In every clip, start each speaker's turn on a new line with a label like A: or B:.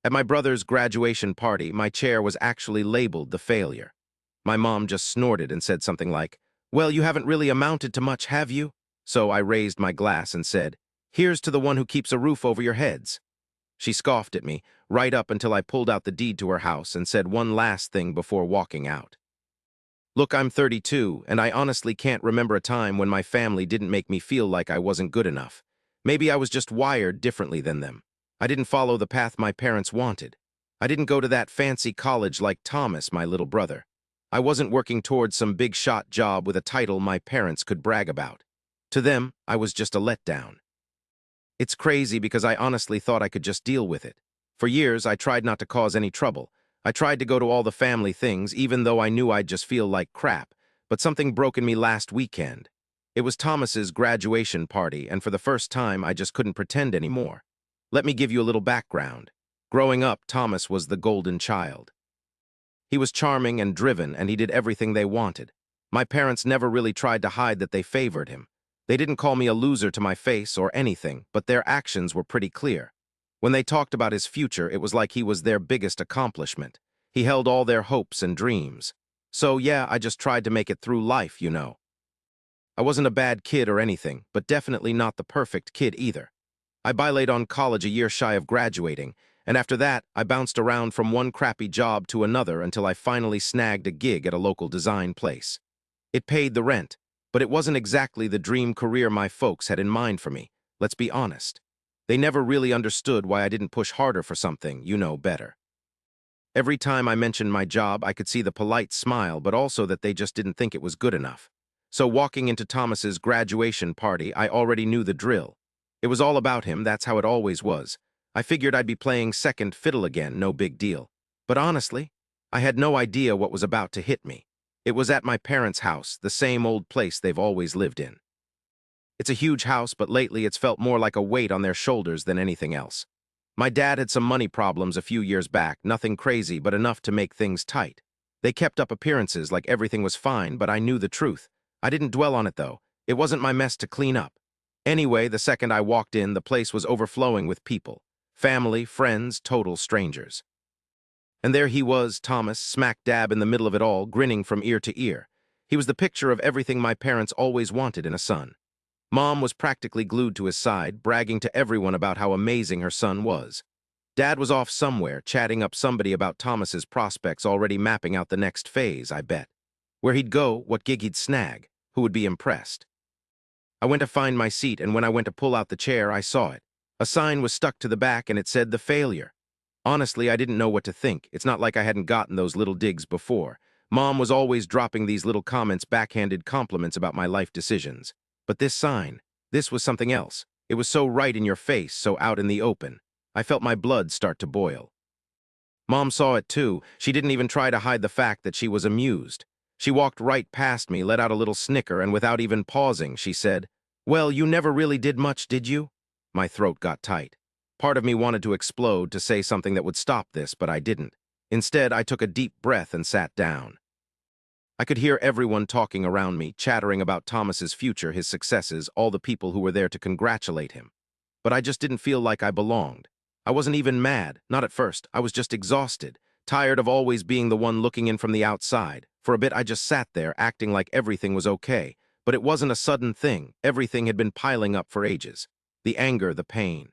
A: At my brother's graduation party, my chair was actually labeled the failure. My mom just snorted and said something like, "Well, you haven't really amounted to much, have you?" So I raised my glass and said, "Here's to the one who keeps a roof over your heads." She scoffed at me, right up until I pulled out the deed to her house and said one last thing before walking out. Look, I'm 32, and I honestly can't remember a time when my family didn't make me feel like I wasn't good enough. Maybe I was just wired differently than them. I didn't follow the path my parents wanted. I didn't go to that fancy college like Thomas, my little brother. I wasn't working towards some big-shot job with a title my parents could brag about. To them, I was just a letdown. It's crazy because I honestly thought I could just deal with it. For years, I tried not to cause any trouble. I tried to go to all the family things, even though I knew I'd just feel like crap, but something broke in me last weekend. It was Thomas's graduation party, and for the first time, I just couldn't pretend anymore. Let me give you a little background. Growing up, Thomas was the golden child. He was charming and driven, and he did everything they wanted. My parents never really tried to hide that they favored him. They didn't call me a loser to my face or anything, but their actions were pretty clear. When they talked about his future, it was like he was their biggest accomplishment. He held all their hopes and dreams. So yeah, I just tried to make it through life, you know. I wasn't a bad kid or anything, but definitely not the perfect kid either. I bilayed on college a year shy of graduating, and after that, I bounced around from one crappy job to another until I finally snagged a gig at a local design place. It paid the rent, but it wasn't exactly the dream career my folks had in mind for me, let's be honest. They never really understood why I didn't push harder for something, you know better. Every time I mentioned my job, I could see the polite smile, but also that they just didn't think it was good enough. So walking into Thomas's graduation party, I already knew the drill. It was all about him, that's how it always was. I figured I'd be playing second fiddle again, no big deal. But honestly, I had no idea what was about to hit me. It was at my parents' house, the same old place they've always lived in. It's a huge house, but lately it's felt more like a weight on their shoulders than anything else. My dad had some money problems a few years back, nothing crazy, but enough to make things tight. They kept up appearances like everything was fine, but I knew the truth. I didn't dwell on it, though. It wasn't my mess to clean up. Anyway, the second I walked in, the place was overflowing with people. Family, friends, total strangers. And there he was, Thomas, smack dab in the middle of it all, grinning from ear to ear. He was the picture of everything my parents always wanted in a son. Mom was practically glued to his side, bragging to everyone about how amazing her son was. Dad was off somewhere, chatting up somebody about Thomas's prospects, already mapping out the next phase, I bet. Where he'd go, what gig he'd snag, who would be impressed. I went to find my seat, and when I went to pull out the chair, I saw it. A sign was stuck to the back, and it said the failure. Honestly, I didn't know what to think. It's not like I hadn't gotten those little digs before. Mom was always dropping these little comments, backhanded compliments about my life decisions. But this sign, this was something else. It was so right in your face, so out in the open. I felt my blood start to boil. Mom saw it too. She didn't even try to hide the fact that she was amused. She walked right past me, let out a little snicker, and without even pausing, she said, "Well, you never really did much, did you?" My throat got tight. Part of me wanted to explode, to say something that would stop this, but I didn't. Instead, I took a deep breath and sat down. I could hear everyone talking around me, chattering about Thomas's future, his successes, all the people who were there to congratulate him. But I just didn't feel like I belonged. I wasn't even mad, not at first. I was just exhausted, tired of always being the one looking in from the outside. For a bit, I just sat there, acting like everything was okay. But it wasn't a sudden thing. Everything had been piling up for ages. The anger, the pain.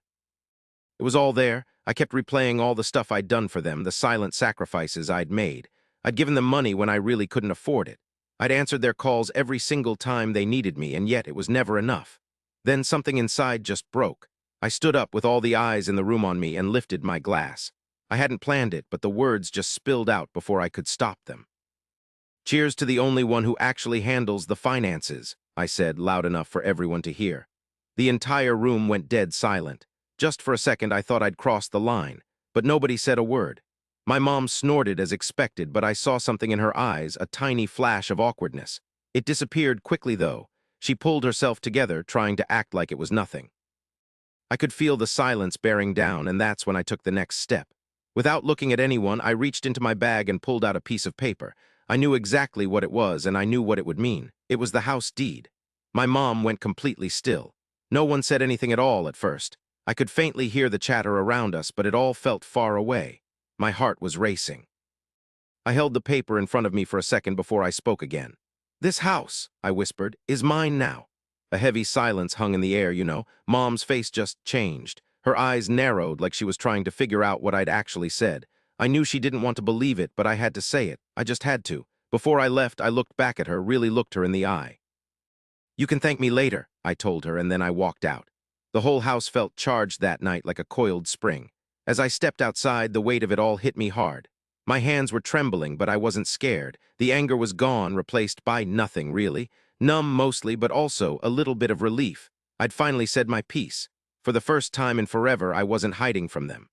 A: It was all there. I kept replaying all the stuff I'd done for them, the silent sacrifices I'd made. I'd given them money when I really couldn't afford it. I'd answered their calls every single time they needed me, and yet it was never enough. Then something inside just broke. I stood up with all the eyes in the room on me and lifted my glass. I hadn't planned it, but the words just spilled out before I could stop them. "Cheers to the only one who actually handles the finances," I said, loud enough for everyone to hear. The entire room went dead silent. Just for a second, I thought I'd crossed the line, but nobody said a word. My mom snorted as expected, but I saw something in her eyes, a tiny flash of awkwardness. It disappeared quickly, though. She pulled herself together, trying to act like it was nothing. I could feel the silence bearing down, and that's when I took the next step. Without looking at anyone, I reached into my bag and pulled out a piece of paper. I knew exactly what it was, and I knew what it would mean. It was the house deed. My mom went completely still. No one said anything at all at first. I could faintly hear the chatter around us, but it all felt far away. My heart was racing. I held the paper in front of me for a second before I spoke again. "This house," I whispered, "is mine now." A heavy silence hung in the air, you know. Mom's face just changed. Her eyes narrowed like she was trying to figure out what I'd actually said. I knew she didn't want to believe it, but I had to say it. I just had to. Before I left, I looked back at her, really looked her in the eye. "You can thank me later," I told her, and then I walked out. The whole house felt charged that night like a coiled spring. As I stepped outside, the weight of it all hit me hard. My hands were trembling, but I wasn't scared. The anger was gone, replaced by nothing, really. Numb mostly, but also a little bit of relief. I'd finally said my piece. For the first time in forever, I wasn't hiding from them.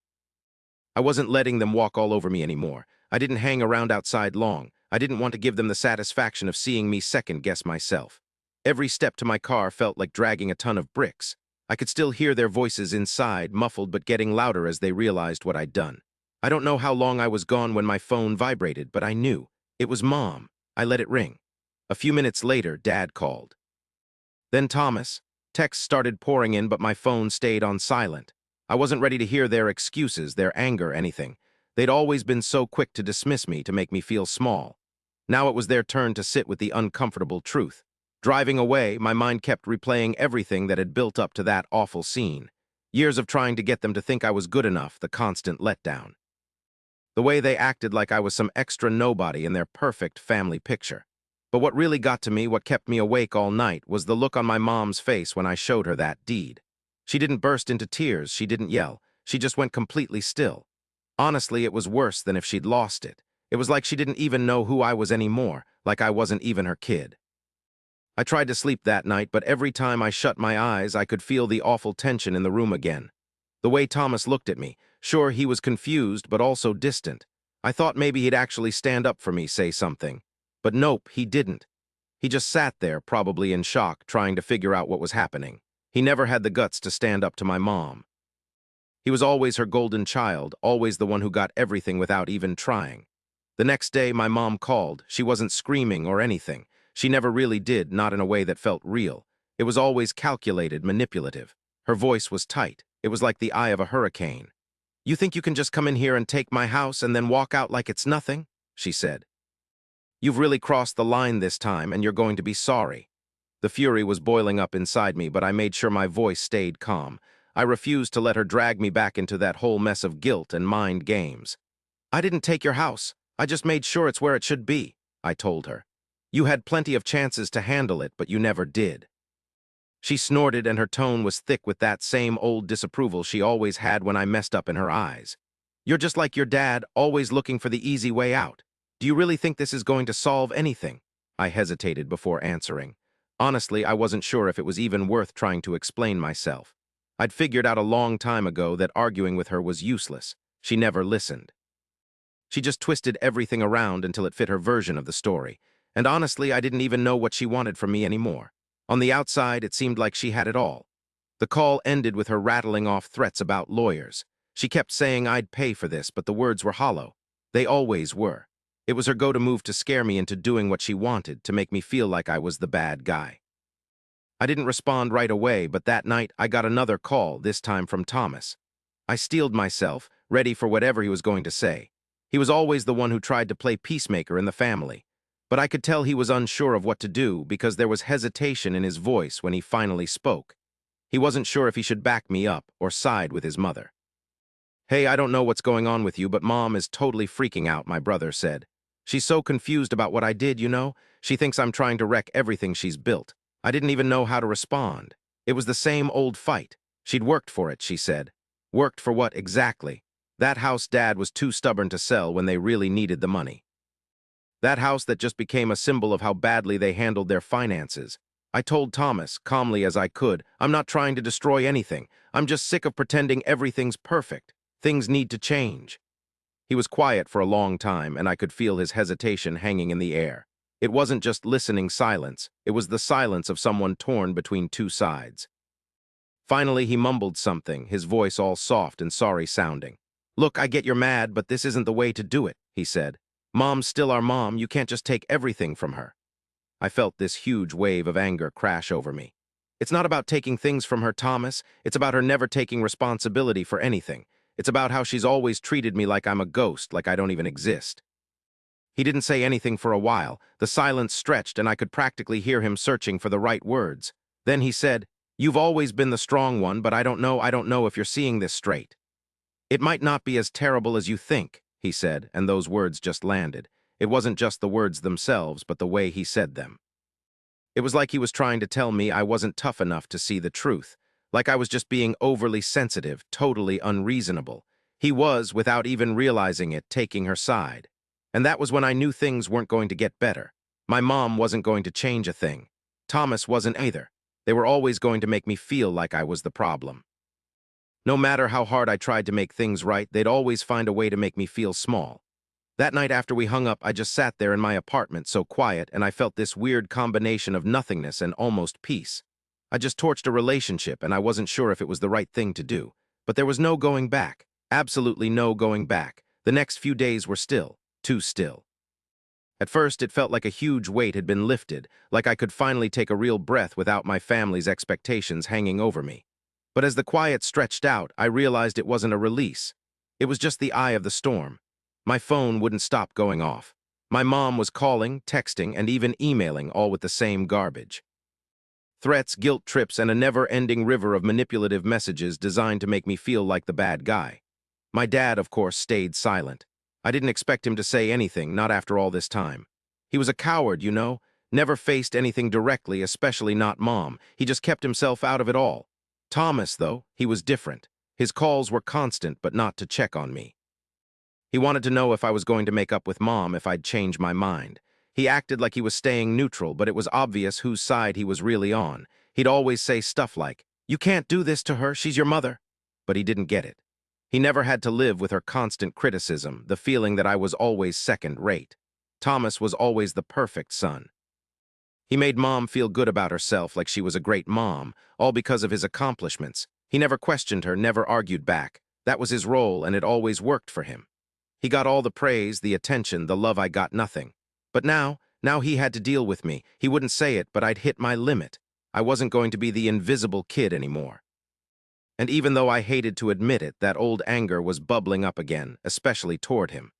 A: I wasn't letting them walk all over me anymore. I didn't hang around outside long. I didn't want to give them the satisfaction of seeing me second-guess myself. Every step to my car felt like dragging a ton of bricks. I could still hear their voices inside, muffled but getting louder as they realized what I'd done. I don't know how long I was gone when my phone vibrated, but I knew. It was Mom. I let it ring. A few minutes later, Dad called. Then Thomas. Texts started pouring in, but my phone stayed on silent. I wasn't ready to hear their excuses, their anger, anything. They'd always been so quick to dismiss me, to make me feel small. Now it was their turn to sit with the uncomfortable truth. Driving away, my mind kept replaying everything that had built up to that awful scene. Years of trying to get them to think I was good enough, the constant letdown. The way they acted like I was some extra nobody in their perfect family picture. But what really got to me, what kept me awake all night, was the look on my mom's face when I showed her that deed. She didn't burst into tears, she didn't yell, she just went completely still. Honestly, it was worse than if she'd lost it. It was like she didn't even know who I was anymore, like I wasn't even her kid. I tried to sleep that night, but every time I shut my eyes, I could feel the awful tension in the room again. The way Thomas looked at me, sure, he was confused, but also distant. I thought maybe he'd actually stand up for me, say something. But nope, he didn't. He just sat there, probably in shock, trying to figure out what was happening. He never had the guts to stand up to my mom. He was always her golden child, always the one who got everything without even trying. The next day, my mom called. She wasn't screaming or anything. She never really did, not in a way that felt real. It was always calculated, manipulative. Her voice was tight. It was like the eye of a hurricane. "You think you can just come in here and take my house and then walk out like it's nothing?" she said. "You've really crossed the line this time, and you're going to be sorry." The fury was boiling up inside me, but I made sure my voice stayed calm. I refused to let her drag me back into that whole mess of guilt and mind games. "I didn't take your house. I just made sure it's where it should be," I told her. "You had plenty of chances to handle it, but you never did." She snorted, and her tone was thick with that same old disapproval she always had when I messed up in her eyes. "You're just like your dad, always looking for the easy way out. Do you really think this is going to solve anything?" I hesitated before answering. Honestly, I wasn't sure if it was even worth trying to explain myself. I'd figured out a long time ago that arguing with her was useless. She never listened. She just twisted everything around until it fit her version of the story. And honestly, I didn't even know what she wanted from me anymore. On the outside, it seemed like she had it all. The call ended with her rattling off threats about lawyers. She kept saying I'd pay for this, but the words were hollow. They always were. It was her go-to move to scare me into doing what she wanted, to make me feel like I was the bad guy. I didn't respond right away, but that night I got another call, this time from Thomas. I steeled myself, ready for whatever he was going to say. He was always the one who tried to play peacemaker in the family. But I could tell he was unsure of what to do because there was hesitation in his voice when he finally spoke. He wasn't sure if he should back me up or side with his mother. "Hey, I don't know what's going on with you, but Mom is totally freaking out," my brother said. "She's so confused about what I did, you know? She thinks I'm trying to wreck everything she's built. I didn't even know how to respond. It was the same old fight. She'd worked for it," she said. "Worked for what exactly? That house Dad was too stubborn to sell when they really needed the money. That house that just became a symbol of how badly they handled their finances." I told Thomas, calmly as I could, "I'm not trying to destroy anything. I'm just sick of pretending everything's perfect. Things need to change." He was quiet for a long time, and I could feel his hesitation hanging in the air. It wasn't just listening silence. It was the silence of someone torn between two sides. Finally, he mumbled something, his voice all soft and sorry-sounding. "Look, I get you're mad, but this isn't the way to do it," he said. "Mom's still our mom. You can't just take everything from her." I felt this huge wave of anger crash over me. It's not about taking things from her, Thomas. It's about her never taking responsibility for anything. It's about how she's always treated me like I'm a ghost, like I don't even exist. He didn't say anything for a while. The silence stretched, and I could practically hear him searching for the right words. Then he said, "You've always been the strong one, but I don't know if you're seeing this straight. It might not be as terrible as you think," he said, and those words just landed. It wasn't just the words themselves, but the way he said them. It was like he was trying to tell me I wasn't tough enough to see the truth, like I was just being overly sensitive, totally unreasonable. He was, without even realizing it, taking her side. And that was when I knew things weren't going to get better. My mom wasn't going to change a thing. Thomas wasn't either. They were always going to make me feel like I was the problem. No matter how hard I tried to make things right, they'd always find a way to make me feel small. That night after we hung up, I just sat there in my apartment, so quiet, and I felt this weird combination of nothingness and almost peace. I just torched a relationship, and I wasn't sure if it was the right thing to do. But there was no going back. Absolutely no going back. The next few days were still, too still. At first, it felt like a huge weight had been lifted, like I could finally take a real breath without my family's expectations hanging over me. But as the quiet stretched out, I realized it wasn't a release. It was just the eye of the storm. My phone wouldn't stop going off. My mom was calling, texting, and even emailing, all with the same garbage. Threats, guilt trips, and a never-ending river of manipulative messages designed to make me feel like the bad guy. My dad, of course, stayed silent. I didn't expect him to say anything, not after all this time. He was a coward, you know, never faced anything directly, especially not Mom. He just kept himself out of it all. Thomas, though, he was different. His calls were constant, but not to check on me. He wanted to know if I was going to make up with Mom if I'd change my mind. He acted like he was staying neutral, but it was obvious whose side he was really on. He'd always say stuff like, "You can't do this to her, she's your mother." But he didn't get it. He never had to live with her constant criticism, the feeling that I was always second-rate. Thomas was always the perfect son. He made Mom feel good about herself, like she was a great mom, all because of his accomplishments. He never questioned her, never argued back. That was his role, and it always worked for him. He got all the praise, the attention, the love. I got nothing. But now he had to deal with me. He wouldn't say it, but I'd hit my limit. I wasn't going to be the invisible kid anymore. And even though I hated to admit it, that old anger was bubbling up again, especially toward him.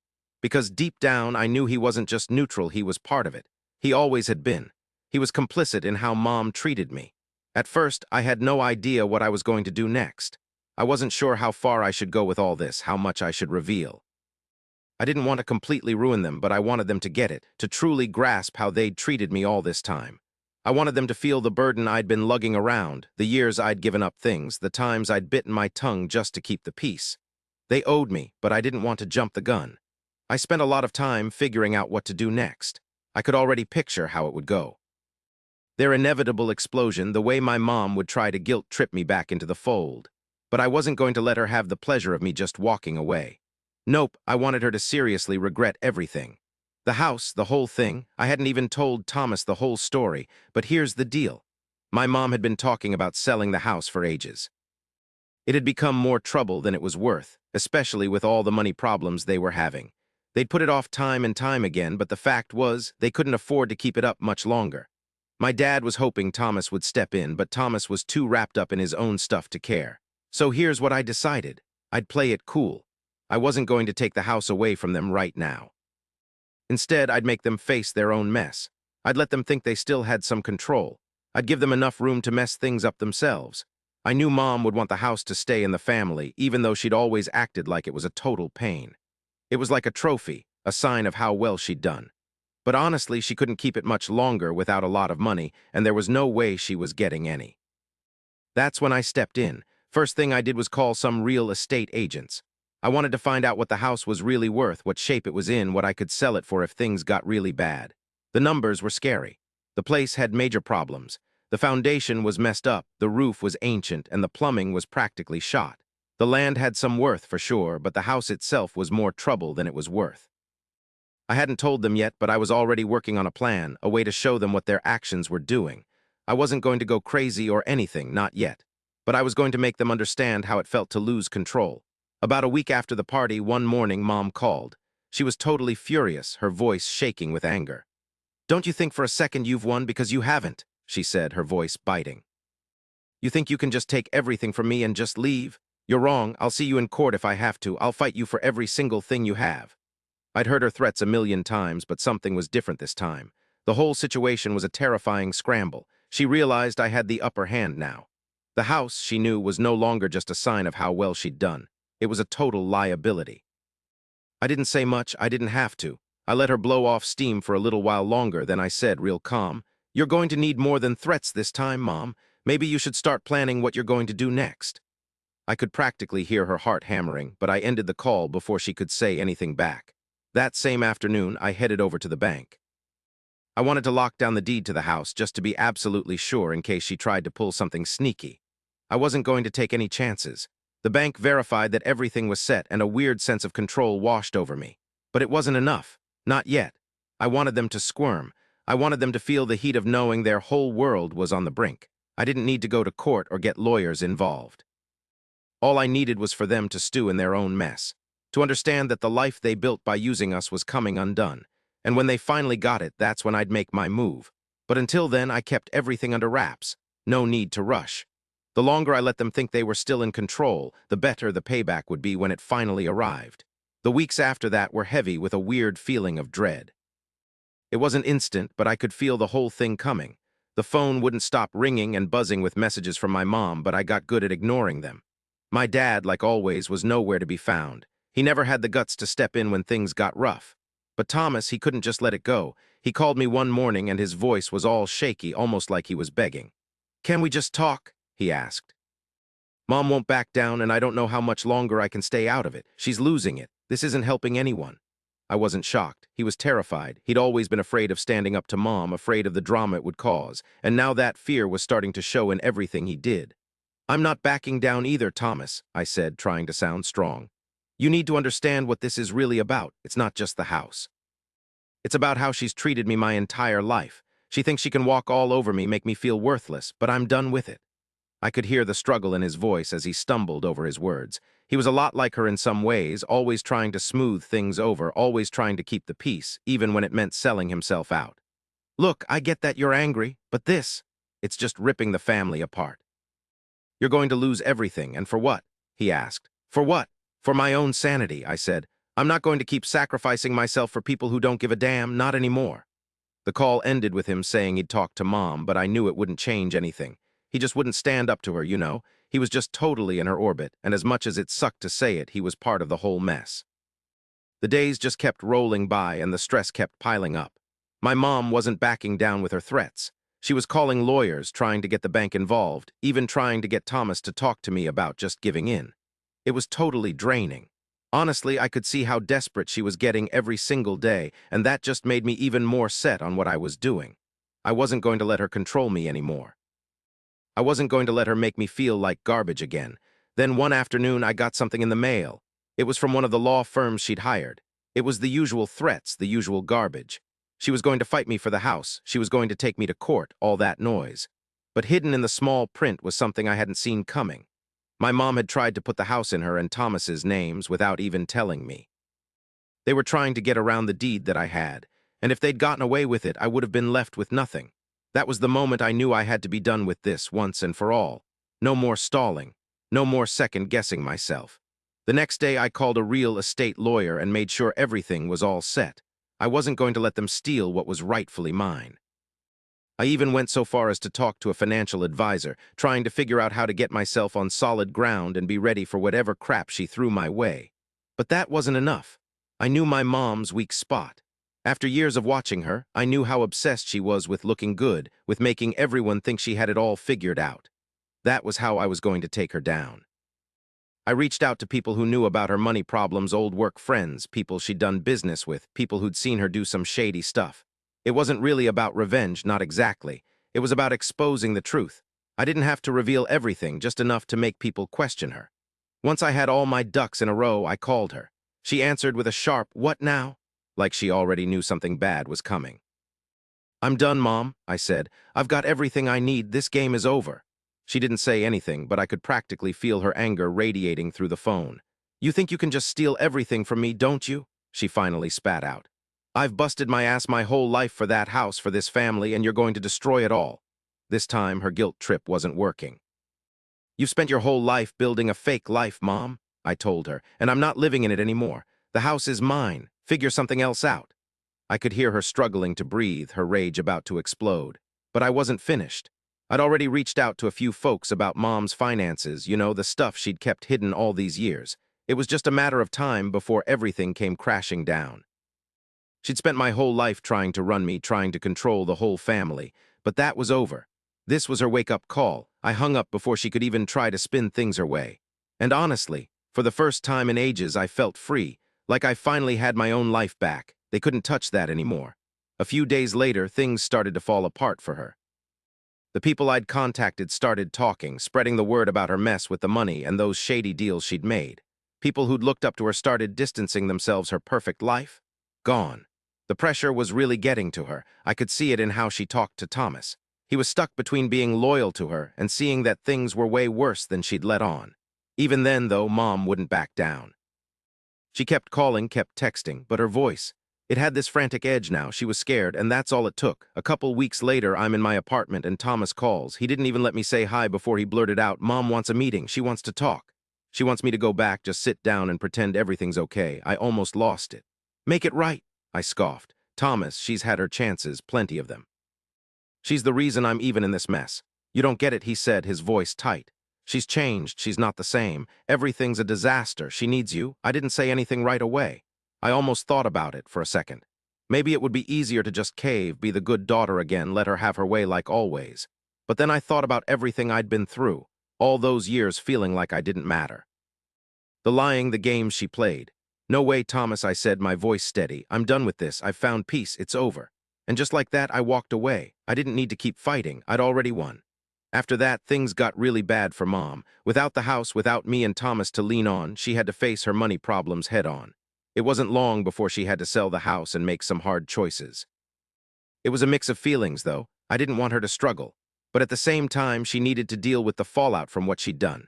A: Because deep down, I knew he wasn't just neutral, he was part of it. He always had been. He was complicit in how Mom treated me. At first, I had no idea what I was going to do next. I wasn't sure how far I should go with all this, how much I should reveal. I didn't want to completely ruin them, but I wanted them to get it, to truly grasp how they'd treated me all this time. I wanted them to feel the burden I'd been lugging around, the years I'd given up things, the times I'd bitten my tongue just to keep the peace. They owed me, but I didn't want to jump the gun. I spent a lot of time figuring out what to do next. I could already picture how it would go. Their inevitable explosion, the way my mom would try to guilt-trip me back into the fold. But I wasn't going to let her have the pleasure of me just walking away. Nope, I wanted her to seriously regret everything. The house, the whole thing. I hadn't even told Thomas the whole story, but here's the deal. My mom had been talking about selling the house for ages. It had become more trouble than it was worth, especially with all the money problems they were having. They'd put it off time and time again, but the fact was, they couldn't afford to keep it up much longer. My dad was hoping Thomas would step in, but Thomas was too wrapped up in his own stuff to care. So here's what I decided. I'd play it cool. I wasn't going to take the house away from them right now. Instead, I'd make them face their own mess. I'd let them think they still had some control. I'd give them enough room to mess things up themselves. I knew Mom would want the house to stay in the family, even though she'd always acted like it was a total pain. It was like a trophy, a sign of how well she'd done. But honestly, she couldn't keep it much longer without a lot of money, and there was no way she was getting any. That's when I stepped in. First thing I did was call some real estate agents. I wanted to find out what the house was really worth, what shape it was in, what I could sell it for if things got really bad. The numbers were scary. The place had major problems. The foundation was messed up, the roof was ancient, and the plumbing was practically shot. The land had some worth for sure, but the house itself was more trouble than it was worth. I hadn't told them yet, but I was already working on a plan, a way to show them what their actions were doing. I wasn't going to go crazy or anything, not yet. But I was going to make them understand how it felt to lose control. About a week after the party, one morning, Mom called. She was totally furious, her voice shaking with anger. "Don't you think for a second you've won, because you haven't," she said, her voice biting. You think you can just take everything from me and just leave? You're wrong. I'll see you in court if I have to. I'll fight you for every single thing you have." I'd heard her threats a million times, but something was different this time. The whole situation was a terrifying scramble. She realized I had the upper hand now. The house, she knew, was no longer just a sign of how well she'd done. It was a total liability. I didn't say much. I didn't have to. I let her blow off steam for a little while longer, then I said, real calm, "You're going to need more than threats this time, Mom. Maybe you should start planning what you're going to do next." I could practically hear her heart hammering, but I ended the call before she could say anything back. That same afternoon, I headed over to the bank. I wanted to lock down the deed to the house just to be absolutely sure in case she tried to pull something sneaky. I wasn't going to take any chances. The bank verified that everything was set and a weird sense of control washed over me. But it wasn't enough. Not yet. I wanted them to squirm. I wanted them to feel the heat of knowing their whole world was on the brink. I didn't need to go to court or get lawyers involved. All I needed was for them to stew in their own mess, to understand that the life they built by using us was coming undone. And when they finally got it, that's when I'd make my move. But until then, I kept everything under wraps. No need to rush. The longer I let them think they were still in control, the better the payback would be when it finally arrived. The weeks after that were heavy with a weird feeling of dread. It wasn't instant, but I could feel the whole thing coming. The phone wouldn't stop ringing and buzzing with messages from my mom, but I got good at ignoring them. My dad, like always, was nowhere to be found. He never had the guts to step in when things got rough. But Thomas, he couldn't just let it go. He called me one morning and his voice was all shaky, almost like he was begging. "Can we just talk?" he asked. "Mom won't back down and I don't know how much longer I can stay out of it. She's losing it. This isn't helping anyone." I wasn't shocked. He was terrified. He'd always been afraid of standing up to Mom, afraid of the drama it would cause, and now that fear was starting to show in everything he did. "I'm not backing down either, Thomas," I said, trying to sound strong. "You need to understand what this is really about. It's not just the house. It's about how she's treated me my entire life. She thinks she can walk all over me, make me feel worthless, but I'm done with it." I could hear the struggle in his voice as he stumbled over his words. He was a lot like her in some ways, always trying to smooth things over, always trying to keep the peace, even when it meant selling himself out. "Look, I get that you're angry, but it's just ripping the family apart." "You're going to lose everything, and for what?" he asked. "For what?" "For my own sanity," I said. "I'm not going to keep sacrificing myself for people who don't give a damn, not anymore." The call ended with him saying he'd talk to Mom, but I knew it wouldn't change anything. He just wouldn't stand up to her, you know. He was just totally in her orbit, and as much as it sucked to say it, he was part of the whole mess. The days just kept rolling by, and the stress kept piling up. My mom wasn't backing down with her threats. She was calling lawyers, trying to get the bank involved, even trying to get Thomas to talk to me about just giving in. It was totally draining. Honestly, I could see how desperate she was getting every single day, and that just made me even more set on what I was doing. I wasn't going to let her control me anymore. I wasn't going to let her make me feel like garbage again. Then one afternoon, I got something in the mail. It was from one of the law firms she'd hired. It was the usual threats, the usual garbage. She was going to fight me for the house. She was going to take me to court, all that noise. But hidden in the small print was something I hadn't seen coming. My mom had tried to put the house in her and Thomas's names without even telling me. They were trying to get around the deed that I had, and if they'd gotten away with it, I would have been left with nothing. That was the moment I knew I had to be done with this once and for all. No more stalling. No more second-guessing myself. The next day, I called a real estate lawyer and made sure everything was all set. I wasn't going to let them steal what was rightfully mine. I even went so far as to talk to a financial advisor, trying to figure out how to get myself on solid ground and be ready for whatever crap she threw my way. But that wasn't enough. I knew my mom's weak spot. After years of watching her, I knew how obsessed she was with looking good, with making everyone think she had it all figured out. That was how I was going to take her down. I reached out to people who knew about her money problems, old work friends, people she'd done business with, people who'd seen her do some shady stuff. It wasn't really about revenge, not exactly. It was about exposing the truth. I didn't have to reveal everything, just enough to make people question her. Once I had all my ducks in a row, I called her. She answered with a sharp, "What now?" like she already knew something bad was coming. "I'm done, Mom," I said. "I've got everything I need. This game is over." She didn't say anything, but I could practically feel her anger radiating through the phone. "You think you can just steal everything from me, don't you?" she finally spat out. "I've busted my ass my whole life for that house, for this family, and you're going to destroy it all." This time, her guilt trip wasn't working. "You've spent your whole life building a fake life, Mom," I told her, "and I'm not living in it anymore. The house is mine. Figure something else out." I could hear her struggling to breathe, her rage about to explode. But I wasn't finished. I'd already reached out to a few folks about Mom's finances, the stuff she'd kept hidden all these years. It was just a matter of time before everything came crashing down. She'd spent my whole life trying to run me, trying to control the whole family, but that was over. This was her wake-up call. I hung up before she could even try to spin things her way. And honestly, for the first time in ages, I felt free, like I finally had my own life back. They couldn't touch that anymore. A few days later, things started to fall apart for her. The people I'd contacted started talking, spreading the word about her mess with the money and those shady deals she'd made. People who'd looked up to her started distancing themselves. Her perfect life? Gone. The pressure was really getting to her. I could see it in how she talked to Thomas. He was stuck between being loyal to her and seeing that things were way worse than she'd let on. Even then, though, Mom wouldn't back down. She kept calling, kept texting, but her voice, it had this frantic edge now. She was scared, and that's all it took. A couple weeks later, I'm in my apartment and Thomas calls. He didn't even let me say hi before he blurted out, "Mom wants a meeting. She wants to talk. She wants me to go back, just sit down and pretend everything's okay." I almost lost it. "Make it right," I scoffed. "Thomas, she's had her chances, plenty of them. She's the reason I'm even in this mess." "You don't get it," he said, his voice tight. "She's changed. She's not the same. Everything's a disaster. She needs you." I didn't say anything right away. I almost thought about it for a second. Maybe it would be easier to just cave, be the good daughter again, let her have her way like always. But then I thought about everything I'd been through, all those years feeling like I didn't matter. The lying, the games she played. "No way, Thomas," I said, my voice steady. "I'm done with this. I've found peace. It's over." And just like that, I walked away. I didn't need to keep fighting. I'd already won. After that, things got really bad for Mom. Without the house, without me and Thomas to lean on, she had to face her money problems head on. It wasn't long before she had to sell the house and make some hard choices. It was a mix of feelings, though. I didn't want her to struggle. But at the same time, she needed to deal with the fallout from what she'd done.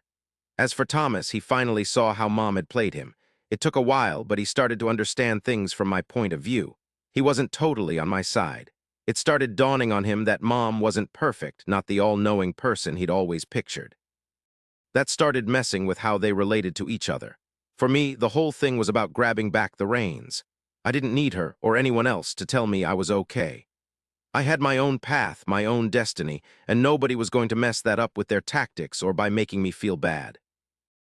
A: As for Thomas, he finally saw how Mom had played him. It took a while, but he started to understand things from my point of view. He wasn't totally on my side. It started dawning on him that Mom wasn't perfect, not the all-knowing person he'd always pictured. That started messing with how they related to each other. For me, the whole thing was about grabbing back the reins. I didn't need her or anyone else to tell me I was okay. I had my own path, my own destiny, and nobody was going to mess that up with their tactics or by making me feel bad.